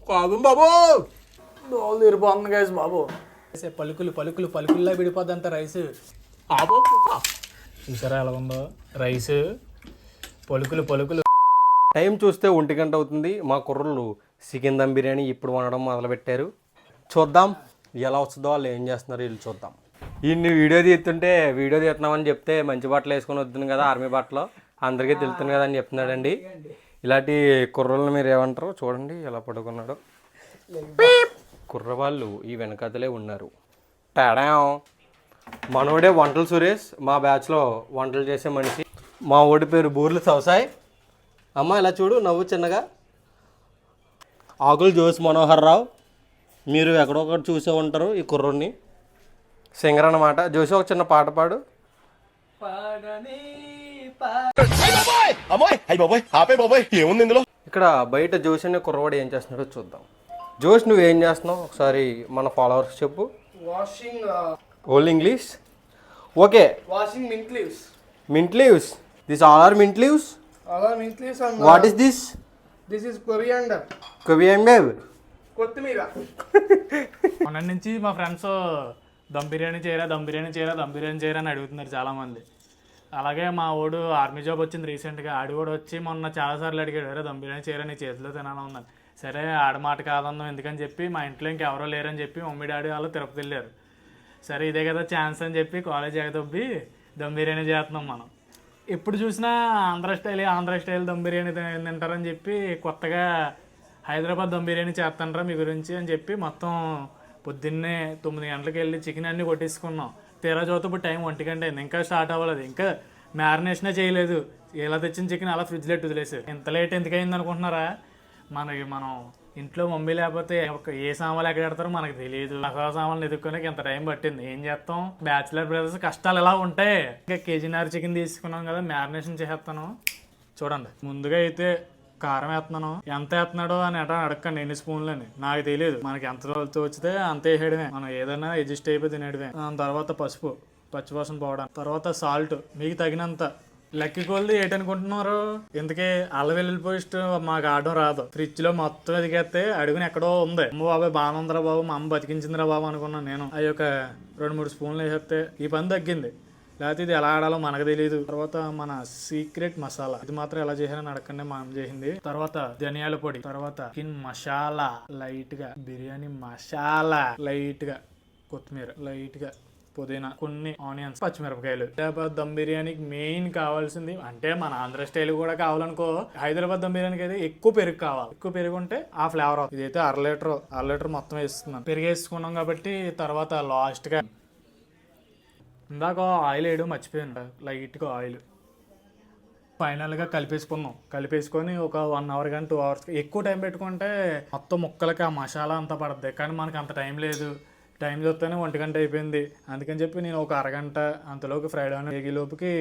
కాదు బాబు దోలు తీరిపోతుంది గైస్ బాబు. పలుకులు పలుకులు పలుకుల్లా విడిపోద్ది అంత రైస్. చూసారా ఎలా ఉందో రైస్, పలుకులు పలుకులు. టైం చూస్తే 1 గంట అవుతుంది. మా కుర్రలు చికెన్ దమ్ బిర్యానీ ఇప్పుడు వండడం మొదలుపెట్టారు. చూద్దాం ఎలా వస్తుందో, వాళ్ళు ఏం చేస్తున్నారు వీళ్ళు చూద్దాం. ఇన్ని వీడియో తీస్తున్నామని చెప్తే మంచి బట్టలు వేసుకొని వద్దును కదా, ఆర్మీ బట్టలు అందరికీ తెలుస్తుంది కదా అని చెప్తున్నాడండి. ఇలాంటి కుర్రలను మీరు ఏమంటారు? చూడండి ఎలా పడుకున్నాడు. కుర్రవాళ్ళు ఈ వెనకతలే ఉన్నారు. తేడా మనోడే వంటలు సురేష్, మా బ్యాచ్లో వంటలు చేసే మనిషి. మా ఓడి పేరు బూర్లు సవసాయ్. అమ్మ ఇలా చూడు, నవ్వు చిన్నగా. ఆకులు జోస్ మనోహర్ రావు, మీరు ఎక్కడొకటి చూసే ఉంటారు ఈ కుర్రోడిని. సింగర్ అన్నమాట. జోసి ఒక చిన్న పాట పాడు. ఇక్కడ బయట జోష్ అనే కుర్రవాడు ఏం చేస్తున్నాడో చూద్దాం. జోష్ నువ్వేం చేస్తున్నావు ఒకసారి మన ఫాలోవర్స్ చెప్పు. Washing old English okay. Washing mint leaves. Mint leaves, this all are mint leaves. Mint leaves. What is this? This is coriander. Coriander, కొత్తిమీర. మొన్న నుంచి మా ఫ్రెండ్స్ దమ్ బిర్యానీ చేయరా అని అడుగుతున్నారు చాలామంది. అలాగే మా వాడు ఆర్మీ జాబ్ వచ్చింది రీసెంట్గా. ఆడు కూడా వచ్చి మొన్న చాలాసార్లు అడిగాడు, అరే దమ్ బిర్యానీ చేయరా నీ చేతిలో తినాలని ఉందని. సరే ఆడమాట కాదన్నాం ఎందుకని చెప్పి, మా ఇంట్లో ఇంకెవరో లేరని చెప్పి మమ్మీ డాడీ వాళ్ళు తిరుపతి వెళ్ళారు. సరే ఇదే కదా ఛాన్స్ అని చెప్పి కాలేజ్ ఎగదొబ్బి దమ్ బిర్యానీ చేస్తున్నాం మనం. ఎప్పుడు చూసినా ఆంధ్ర స్టైల్ దమ్ బిర్యానీ తింటారని చెప్పి కొత్తగా హైదరాబాద్ దమ్ బిర్యానీ చేస్తానరా మీ గురించి అని చెప్పి మొత్తం పొద్దున్నే 9 గంటలకు వెళ్ళి చికెన్ అన్నీ కొట్టేసుకున్నాం. తీరా చూస్తే ఇప్పుడు టైం 1 గంట అయింది, ఇంకా స్టార్ట్ అవ్వలేదు, ఇంకా మ్యారినేషనే చేయలేదు. ఇలా తెచ్చిన చికెన్ అలా ఫ్రిడ్జ్లో ఎట్టు వదిలేసారు. ఇంత లేట్ ఎందుకయింది అనుకుంటున్నారా? మనం ఇంట్లో మమ్మీ లేకపోతే ఏ సామాన్లు ఎక్కడ పెడతారో మనకు తెలియదు. మసాలా సామాన్లు ఎదుర్కొనేకి ఎంత టైం పట్టింది. ఏం చేస్తాం, బ్యాచిలర్ బ్రదర్స్ కష్టాలు ఎలా ఉంటాయి. ఇంకా కేజీన్నర చికెన్ తీసుకున్నాం కదా, మ్యారినేషన్ చేసేస్తాను. చూడండి, ముందుగా అయితే కారం వేస్తున్నాను. ఎంత వేస్తున్నాడో అని అడగండి ఎన్ని స్పూన్లు అని, నాకు తెలియదు. మనకి ఎంత రోజులతో వచ్చితే అంత వేసేయడమే, మనం ఏదైనా అడ్జస్ట్ అయిపోయి తినేయడమే. దాని తర్వాత పసుపు, పచ్చివాసన పోవడం, తర్వాత సాల్ట్ మీకు తగినంత. లక్కీ కొలది ఏంటనుకుంటున్నారు? ఎందుకే అల్లం వెల్లుల్లి పేస్ట్ మాకు ఆడడం రాదు. ఫ్రిడ్జ్ లో మొత్తం ఎదిగేస్తే అడుగుని ఎక్కడో ఉంది. అమ్మ బాబాయ్ బాగా ఉందిరా బాబు, మా అమ్మ బతికించిందిరా బాబు అనుకున్నాను నేను. అవి ఒక 2-3 స్పూన్లు వేసేస్తే ఈ పని తగ్గింది. లేకపోతే ఇది ఎలా ఆడాలో మనకు తెలియదు. తర్వాత మన సీక్రెట్ మసాలా, ఇది మాత్రం ఎలా చేశారని అడగండి, మా అమ్మ చేసింది. తర్వాత ధనియాల పొడి, తర్వాత చికెన్ మసాలా లైట్ గా, బిర్యానీ మసాలా లైట్ గా, కొత్తిమీర లైట్ గా, పుదీనా, కొన్ని ఆనియన్స్, పచ్చిమిరపకాయలు. హైదరాబాద్ దమ్ బిర్యానీకి మెయిన్ కావాల్సింది, అంటే మన ఆంధ్ర స్టైల్ కూడా కావాలనుకో, హైదరాబాద్ దమ్ బిర్యానీకి అయితే ఎక్కువ పెరుగు కావాలి. ఎక్కువ పెరుగు ఉంటే ఆ ఫ్లేవర్. ఇదైతే అర లీటర్ మొత్తం వేస్తున్నాను. పెరుగు వేసుకున్నాం కాబట్టి తర్వాత లాస్ట్ గా ఇందాక ఆయిల్ వేయడం మర్చిపోయాను, లైట్గా ఆయిల్. ఫైనల్గా కలిపేసుకొని ఒక 1 అవర్ కానీ 2 అవర్స్. ఎక్కువ టైం పెట్టుకుంటే మొత్తం ముక్కలకి ఆ మసాలా అంతా పడుతుంది. కానీ మనకు అంత టైం లేదు. టైం చూస్తేనే 1 గంట అయిపోయింది. అందుకని చెప్పి నేను ఒక అరగంట అంతలోకి ఫ్రైడ్ ఆన్ లోపుకి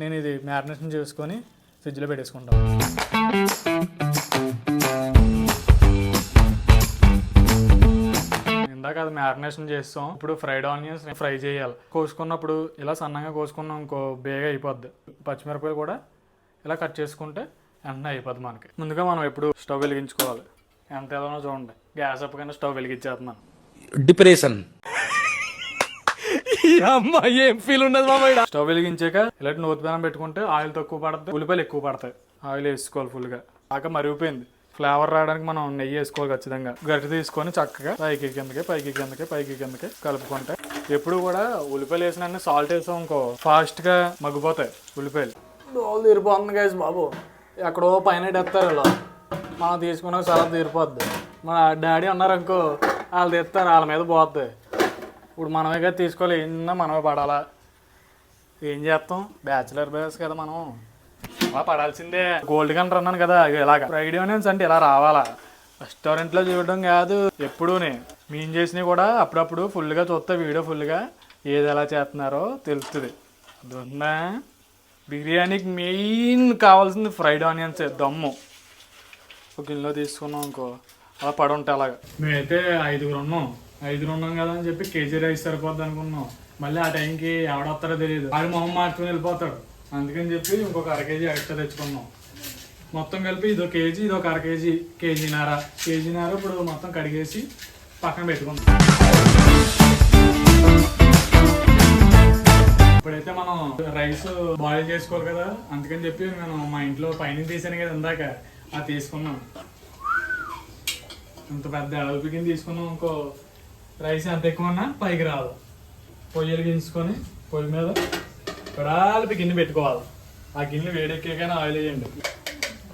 నేను ఇది మ్యారినేషన్ చేసుకొని ఫ్రిడ్జ్లో పెట్టేసుకుంటాను. ఇందాక అది మ్యారినేషన్ చేస్తాం. ఇప్పుడు ఫ్రైడ్ ఆనియన్స్ ఫ్రై చేయాలి. కోసుకున్నప్పుడు ఇలా సన్నగా కోసుకున్నాం ఇంకో బేగా అయిపోద్ది. పచ్చిమిరపకాయలు కూడా ఇలా కట్ చేసుకుంటే వెంటనే అయిపోద్ది మనకి. ముందుగా మనం ఎప్పుడు స్టవ్ వెలిగించుకోవాలి. ఎంత ఏదైనా చూడండి, గ్యాస్ అప్పకైనా స్టవ్ వెలిగించేస్తున్నాను. డిప్రెషన్ ఏం ఫీల్ ఉండదు మామ. స్టవ్ వెలిగించాక ఇలాంటి నూతి పెనం పెట్టుకుంటే ఆయిల్ తక్కువ పడుతుంది, ఉల్లిపాయలు ఎక్కువ పడతాయి. ఆయిల్ వేసుకోవాలి ఫుల్గా. బాగా మరిగిపోయింది. ఫ్లేవర్ రావడానికి మనం నెయ్యి వేసుకోవాలి ఖచ్చితంగా. గట్టి తీసుకొని చక్కగా పైకి కిందకి కలుపుకుంటే, ఎప్పుడు కూడా ఉల్లిపాయలు వేసిన సాల్ట్ వేసాం ఇంకో ఫాస్ట్ గా మగ్గిపోతాయి ఉల్లిపాయలు. దోలు తీరిపోతుంది గైస్ బాబు. ఎక్కడో పైన ఎత్తారు ఇలా, మనం తీసుకున్న చాలా తీరిపోద్ది. మా డాడీ అన్నారు అనుకో, వాళ్ళు తెస్తారు, వాళ్ళ మీద పోద్ది. ఇప్పుడు మనమే తీసుకోవాలి, ఏమన్నా మనమే పడాలా. ఏం చేస్తాం, బ్యాచిలర్ బ్యాచ్ కదా మనం, అలా పడాల్సిందే. గోల్డ్ గంట అన్నాను కదా, ఇలాగ ఫ్రైడ్ ఆనియన్స్ అంటే ఇలా రావాలా. రెస్టారెంట్లో చూడడం కాదు ఎప్పుడూనే. మేము చేసినవి కూడా అప్పుడప్పుడు ఫుల్గా చూస్తే వీడియో ఫుల్గా ఏది ఎలా చేస్తున్నారో తెలుస్తుంది. అదున్నా బిర్యానీకి మెయిన్ కావాల్సింది ఫ్రైడ్ ఆనియన్స్, దమ్ము. ఒక గిన్నెలో తీసుకున్నాం అనుకో, అలా పడి ఉంటాయి అలాగా. మేమైతే 5గురు ఉన్నాం కదా అని చెప్పి కేజీ రైస్ సరిపోద్ది అనుకున్నాం. మళ్ళీ ఆ టైంకి ఎవడొస్తారో తెలియదు, ఆడు మొహం మార్చుకుని వెళ్ళిపోతాడు. అందుకని చెప్పి ఇంకొక 1/2 కేజీ ఎక్స్ట్రా తెచ్చుకున్నాం. మొత్తం కలిపి ఇదో కేజీ ఇదో అర కేజీ కేజీన్నర ఇప్పుడు మొత్తం కడిగేసి పక్కన పెట్టుకుందాం. ఇప్పుడైతే మనం రైస్ బాయిల్ చేసుకోవాలి కదా, అందుకని చెప్పి నేను మా ఇంట్లో పైన తీసాను కదా ఇందాక, అది తీసుకున్నాం. ఇంత పెద్ద అడవి కింద తీసుకున్నాం. ఇంకో రైస్ ఎంత ఎక్కువ ఉన్నా పైకి రాదు. పొయ్యి వెలిగించుకొని పొయ్యి మీద పెడాలిపి గిన్నె పెట్టుకోవాలి. ఆ గిన్నె వేడెక్కాకనే ఆయిల్ వేయండి.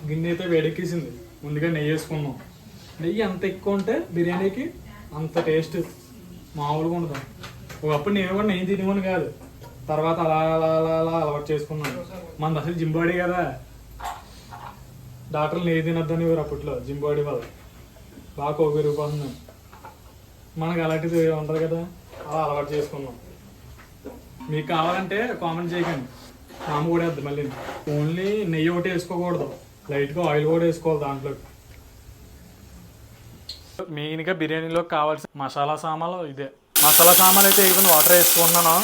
గిన్నె అయితే వేడెక్కేసింది, ముందుగా నెయ్యి వేసుకున్నాం. నెయ్యి ఎంత ఎక్కువ ఉంటే బిర్యానీకి అంత టేస్ట్ మామూలుగా ఉండదు. ఒకప్పుడు నేను కూడా నెయ్యి తినేవాడిని కాదు, తర్వాత అలా అలా అలా అలా అలవాటు చేసుకున్నాను. మనది అసలు జిమ్ బాడీ కదా, డాక్టర్లు నెయ్యి తినొద్దని ఇవ్వరు అప్పట్లో. జిమ్ బాడీ వల్ల బాగా కొవ్వు పెరిగిపోతుంది. మనకు అలాంటిది ఉంటుంది కదా, అలా అలవాటు చేసుకున్నాం. మీకు కావాలంటే కామెంట్ చేయకండి, మామ కూడా వద్దు. మళ్ళీ ఓన్లీ నెయ్యి ఒకటి వేసుకోకూడదు, లైట్గా ఆయిల్ కూడా వేసుకోవాలి దాంట్లో. మెయిన్గా బిర్యానీలో కావాల్సిన మసాలా సామాన్లు ఇదే. మసాలా సామాన్లు అయితే ఈవెన్ వాటర్ వేసుకుంటున్నాను.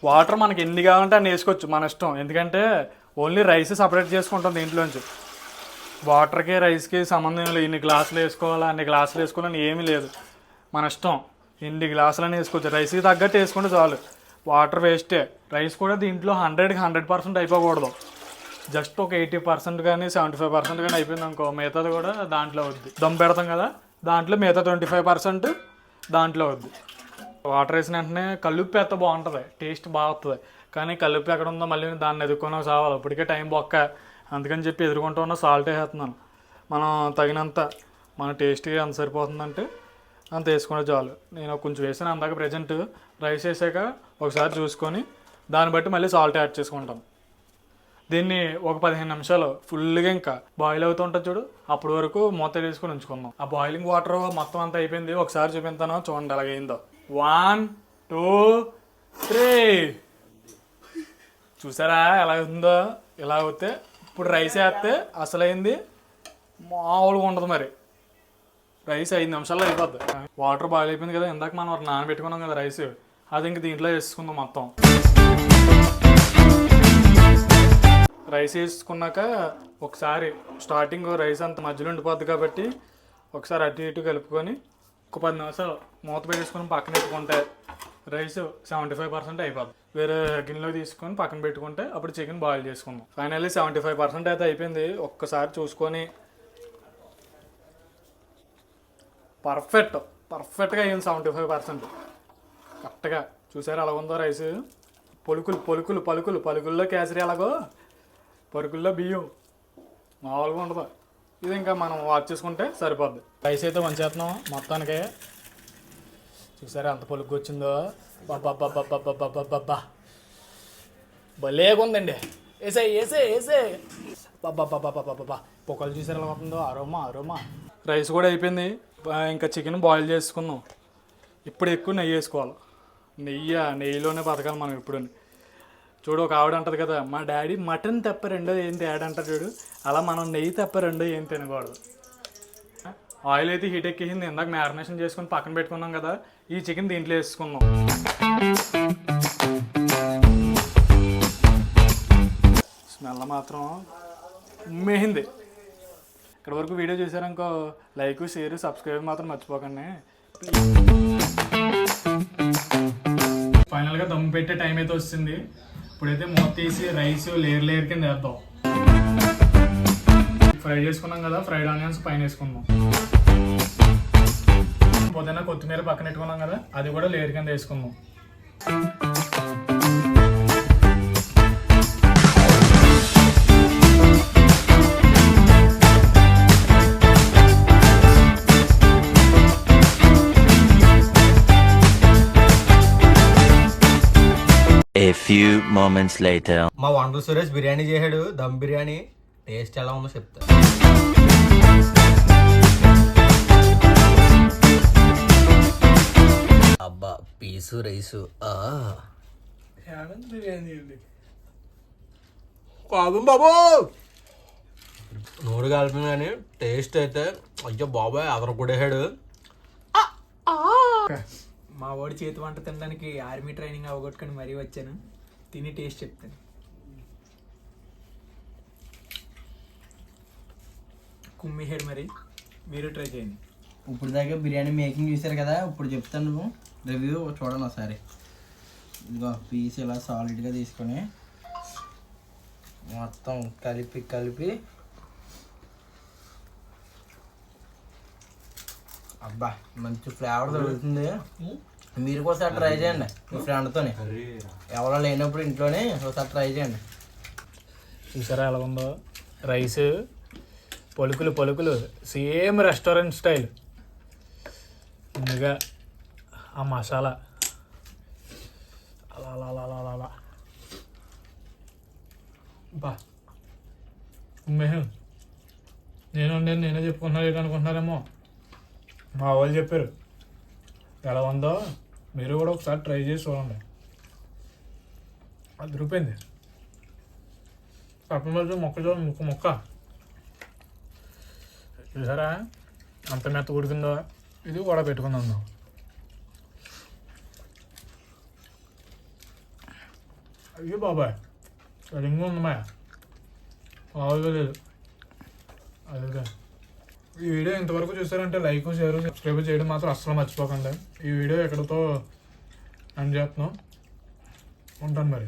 వాటర్ మనకి ఎన్ని కావాలంటే అన్ని వేసుకోవచ్చు, మన ఇష్టం. ఎందుకంటే ఓన్లీ రైస్ సపరేట్ చేసుకుంటాం దీంట్లోంచి. వాటర్కి రైస్కి సంబంధం లేదు. ఇన్ని గ్లాసులు వేసుకోవాలా అన్ని గ్లాసులు వేసుకోవాలని ఏమీ లేదు, మన ఇష్టం. ఎన్ని గ్లాసులని వేసుకోవచ్చు, రైస్కి తగ్గట్టు వేసుకుంటే చాలు. వాటర్ వేస్టే. రైస్ కూడా దీంట్లో 100కి 100% అయిపోకూడదు. జస్ట్ ఒక 80% కానీ 75% కానీ అయిపోయింది అనుకో, మిగతాది కూడా దాంట్లో వద్దు. దమ్ పెడతాం కదా, దాంట్లో మిగతా 25% దాంట్లో వద్దు. వాటర్ వేసిన వెంటనే కల్లుప్పు వేస్తే బాగుంటుంది, టేస్ట్ బాగా వస్తుంది. కానీ కల్లుప్పు ఎక్కడ ఉందో మళ్ళీ దాన్ని ఎదుర్కొని సావాలి. ఇప్పటికే టైం బొక్క, అందుకని చెప్పి ఎదుర్కొంటూ ఉన్న సాల్ట్ వేసేస్తున్నాను. మనం తగినంత మన టేస్ట్గా ఎంత సరిపోతుందంటే అంత వేసుకుంటే చాలు. నేను కొంచెం వేసాను అందాక. ప్రజెంట్ రైస్ వేసాక ఒకసారి చూసుకొని దాన్ని బట్టి మళ్ళీ సాల్ట్ యాడ్ చేసుకుంటాం. దీన్ని ఒక 15 నిమిషాలు ఫుల్గా ఇంకా బాయిల్ అవుతూ ఉంటుంది చూడు, అప్పటి వరకు మూత వేసుకొని ఉంచుకుందాం. ఆ బాయిలింగ్ వాటర్ మొత్తం అంతా అయిపోయింది. ఒకసారి చూపిస్తాను చూడండి ఎలాగైందో. 1 2 3 చూసారా ఎలా ఉందో? ఇలా అవుతే ఇప్పుడు రైస్ వేస్తే అసలైంది మామూలుగా ఉండదు. మరి రైస్ 5 నిమిషాల్లో అయిపోద్ది. వాటర్ బాయిల్ అయిపోయింది కదా, ఇందాక మనం నానబెట్టుకున్నాం కదా రైస్, అది ఇంక దీంట్లో వేసుకుందాం మొత్తం. రైస్ వేసుకున్నాక ఒకసారి స్టార్టింగ్ రైస్ అంత మధ్యలో ఉండిపోద్ది కాబట్టి ఒకసారి అటు ఇటు కలుపుకొని ఒక 10 నిమిషాలు మూత పెట్టేసుకొని పక్కన పెట్టుకుంటే రైస్ 75% అయిపోద్ది. వేరే గిన్నెలో తీసుకొని పక్కన పెట్టుకుంటే అప్పుడు చికెన్ బాయిల్ చేసుకుందాం. ఫైనల్లీ 75% అయితే అయిపోయింది. ఒక్కసారి చూసుకొని పర్ఫెక్ట్గా అయ్యింది. 75% కరెక్ట్గా. చూసారు అలా ఉందో రైస్? పలుకుల్లో కేసరి ఎలాగో పరుకుల్లో బియ్యం మామూలుగా ఉండదు. ఇది ఇంకా మనం వాచ్ చేసుకుంటే సరిపోద్ది. రైస్ అయితే వంచేస్తున్నాం మొత్తానికి. చూసారా ఎంత పొలుగు వచ్చిందో? బాబా భలేగా ఉందండి. వేసే బాబా పొక్కలు చూసారు ఎలా అవుతుందో? అరోమా. రైస్ కూడా అయిపోయింది. ఇంకా చికెన్ బాయిల్ చేసుకుందాం. ఇప్పుడు ఎక్కువ నెయ్యి వేసుకోవాలి. నెయ్యిలోనే బతకాలి మనం ఇప్పుడు. చూడు ఒక ఆవిడ అంటది కదా, మా డాడీ మటన్ తప్ప రెండో ఏం తేడా అంటారు చూడు, అలా మనం నెయ్యి తప్ప రెండో ఏం తినకూడదు. ఆయిల్ అయితే హీట్ ఎక్కేసింది. ఇందాక మ్యారినేషన్ చేసుకుని పక్కన పెట్టుకున్నాం కదా, ఈ చికెన్ దీంట్లో వేసుకుందాం. స్మెల్ మాత్రం ఉమ్మేసింది. ఇక్కడ వరకు వీడియో చూసారనుకో, లైక్ షేర్ సబ్స్క్రైబ్ మాత్రం మర్చిపోకండి. ఫైనల్గా దమ్ పెట్టే టైం అయితే వచ్చింది. ఇప్పుడైతే మూత తీసి రైస్ లేయర్ కింద వేద్దాం. ఫ్రై చేసుకున్నాం కదా, ఫ్రైడ్ ఆనియన్స్ పైన వేసుకుందాం. పుదీనా కొత్తిమీర పక్కన పెట్టుకున్నాం కదా, అది కూడా లేయర్ కింద వేసుకుందాం. A few moments later. మా వండల సురేష్ బిర్యానీ చేశాడు, దమ్ బిర్యానీ. టేస్ట్ ఎలా ఉందో చెప్తా. అబ్బా పీసు రైసు కాదు బాబు. నోరు కలిపింది కానీ టేస్ట్ అయితే అయ్యో బాబాయ్ అదర కొడేసాడు. మా వాడి చేతి వంట తినడానికి ఆర్మీ ట్రైనింగ్ అవగొట్టుకొని మరీ వచ్చాను. తిని టేస్ట్ చెప్తాను. కుమ్మిహేడు మరి మీరు ట్రై చేయండి. ఇప్పుడు దాకా బిర్యానీ మేకింగ్ చూసారు కదా, ఇప్పుడు చెప్తాను రివ్యూ చూడండి ఒకసారి. ఇదిగో పీస్ ఇలా సాలిడ్గా తీసుకొని మొత్తం కలిపి అబ్బా మంచి ఫ్లేవర్ దొరుకుతుంది. మీరు కూడా ఒకసారి ట్రై చేయండి మీ ఫ్రెండ్తోనే, ఎవరో లేనప్పుడు ఇంట్లోనే ఒకసారి ట్రై చేయండి. చూసారా ఎలా ఉందో రైస్, పలుకులు సేమ్ రెస్టారెంట్ స్టైల్. ముందుగా ఆ మసాలా అలా అలా అలా అలా అలా బా నేనే చెప్పుకుంటున్నా అనుకుంటున్నారేమో, మా వాళ్ళు చెప్పారు. ఎలా ఉందో మీరు కూడా ఒకసారి ట్రై చేసి చూడండి. అది రూపాయింది పప్పమల్లి మొక్క చూసారా అంత మెత్త ఉడికిందో. ఇది కూడా పెట్టుకుందాం. అయ్యో బాబాయ్ సరిగ్గా ఉంది మాయ, మామూలుగా లేదు. అదే ఈ వీడియో ఇంతవరకు చూసారంటే లైక్, షేర్, సబ్స్క్రైబ్ చేయడం మాత్రం అస్సలు మర్చిపోకండి. ఈ వీడియో ఎక్కడితో ఎండ్ చేస్తున్నాం. ఉంటాను మరి.